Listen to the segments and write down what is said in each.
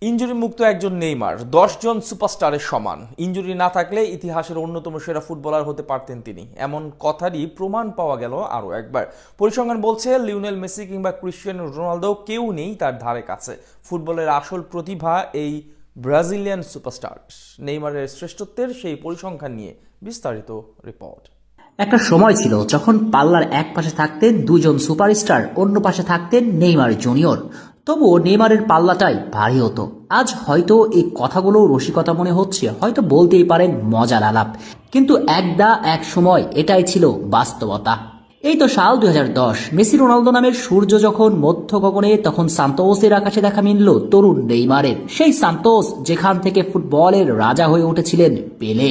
Injury মুক্ত একজন Neymar 10 জন সুপারস্টারের সমান। ইনজুরি না থাকলে ইতিহাসের অন্যতম সেরা ফুটবলার হতে পারতেন তিনি, এমন কথারই প্রমাণ পাওয়া গেল আরও একবার। পরিসংখ্যান বলছে লিওনেল মেসি কিংবা ক্রিশ্চিয়ানো রোনালদো কেউ নেই তার ধারে কাছে। ফুটবলের আসল প্রতিভা এই ব্রাজিলিয়ান সুপারস্টার। নেইমারের শ্রেষ্ঠত্বের সেই পরিসংখ্যান নিয়ে বিস্তারিত রিপোর্ট। একটা সময় ছিল যখন পাল্লার এক পাশে থাকতেন দুজন সুপারস্টার, অন্য পাশে থাকতেন নেইমার জুনিয়র। তবুও নেইমারের পাল্লাটাই ভারী হতো। আজ হয়তো এই কথাগুলো রসিকতা মনে হচ্ছে, হয়তো বলতেই পারেন মজার আলাপ, কিন্তু এক সময় এটাই ছিল বাস্তবতা। এই তো সাল 2010, মেসি রোনালদো নামের সূর্য যখন মধ্য গগনে, তখন সান্তোসের আকাশে দেখা মিলল তরুণ নেইমারের। সেই সান্তোস যেখান থেকে ফুটবলের রাজা হয়ে উঠেছিলেন পেলে।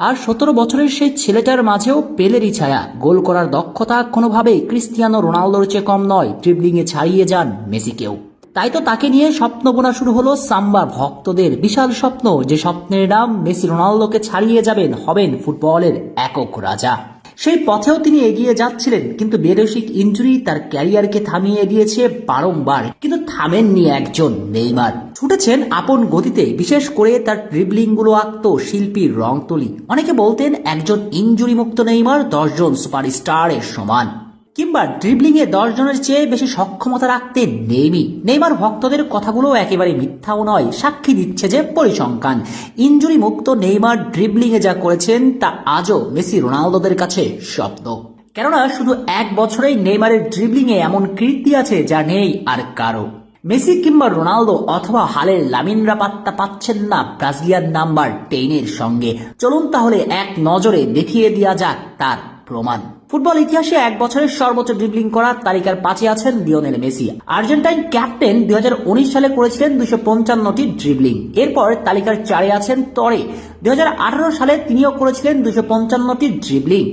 আর 17 বছরের সেই ছেলেটার মাঝেও পেলেরই ছায়া। গোল করার দক্ষতা কোনোভাবেই ক্রিস্টিয়ানো রোনালদোর চেয়ে কম নয়। ড্রিবলিংয়ে ছাড়িয়ে যান মেসিকেও। তাই তো তাকে নিয়ে স্বপ্ন বোনা শুরু হলো সাম্বা ভক্তদের। বিশাল স্বপ্ন, যে স্বপ্নের নাম মেসি রোনালদোকে ছাড়িয়ে যাবেন, হবেন ফুটবলের একক রাজা। সেই পথেও তিনি এগিয়ে যাচ্ছিলেন, কিন্তু বেরসিক ইনজুরি তার ক্যারিয়ারকে থামিয়ে দিয়েছে বারংবার। কিন্তু থামেননি একজন নেইমার, ছুটেছেন আপন গতিতে। বিশেষ করে তার ড্রিবলিং গুলো আঁকত শিল্পীর রং তুলি। অনেকে বলতেন একজন ইনজুরি মুক্ত নেইমার 10 জন সুপারস্টারের সমান, কিংবা ড্রিবলিং এ 10 জনের চেয়ে বেশি সক্ষমতা রাখতেন নেইমার ভক্তদের কথাগুলো একেবারে মিথ্যাও নয়, সাক্ষী দিচ্ছে যে পরিসংখ্যান। ইনজুরি মুক্ত নেইমার ড্রিবলিং এ যা করেছেন তা আজও মেসি রোনালদোদের কাছে স্বপ্ন। কেননা শুধু এক বছরেই নেইমারের ড্রিবলিং এ এমন কীর্তি আছে যা নেই আর কারো। মেসি কিংবা রোনালদো অথবা হালের লামিনরা পাত্তা পাচ্ছেন না ব্রাজিলিয়ান নাম্বার 10-এর সঙ্গে। চলুন তাহলে এক নজরে দেখিয়ে দেওয়া যাক তার প্রমাণ। ফুটবল ইতিহাসে এক বছরের সর্বোচ্চ ড্রিবলিং করার তালিকার 5-এ আছেন লিওনেল মেসি। আর্জেন্টাইন ক্যাপ্টেন 2019 সালে করেছিলেন 255টি ড্রিবলিং। এরপর তালিকার 4-এ আছেন তরে। 2018 সালে তিনিও করেছিলেন 255টি ড্রিবলিং।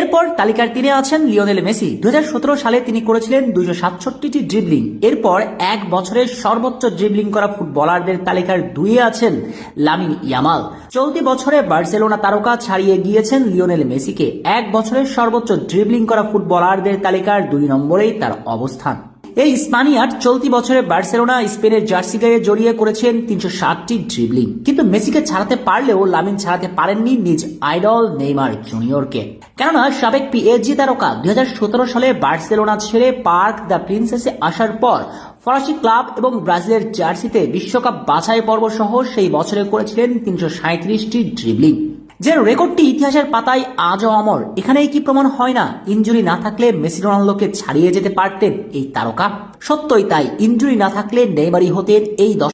এরপর তালিকার 3-এ আছেন লিওনেল মেসি। 2017 সালে তিনি করেছিলেন 267টি ড্রিবলিং। এরপর এক বছরের সর্বোচ্চ ড্রিবলিং করা ফুটবলারদের তালিকার 2-এ আছেন লামিন ইয়ামাল। চলতি বছরে বার্সেলোনা তারকা ছাড়িয়ে গিয়েছেন লিওনেল মেসিকে। এক বছরের সর্বোচ্চ ড্রিবলিং করা ফুটবলারদের তালিকার 2 নম্বরেই তার অবস্থান। এই স্পানিয়ার চলতি বছরে বার্সেলোনা স্পেনের জার্সি গায়ে জড়িয়ে করেছেন 360টি ড্রিবলিং। কিন্তু মেসিকে ছাড়াতে পারলেও লামিন ছাড়াতে পারেননি নিজ আইডল নেইমার জুনিয়রকে। কেননা সাবেক পিএসজি তারকা 2017 সালে বার্সেলোনা ছেড়ে পার্ক দ্য প্রিন্সেসে আসার পর ফরাসি ক্লাব এবং ব্রাজিলের জার্সিতে বিশ্বকাপ বাছাই পর্ব সহ সেই বছরে করেছিলেন 337টি ড্রিবলিং, যে রেকর্ডটি ইতিহাসের পাতায় আজও অমর। এখানেই কি প্রমাণ হয় না ইনজুরি না থাকলে মেসি রোনালদোকে ছাড়িয়ে যেতে পারতেন এই তারকা? সত্যই তাই, ইনজুরি না থাকলে নেইমারই হতেন এই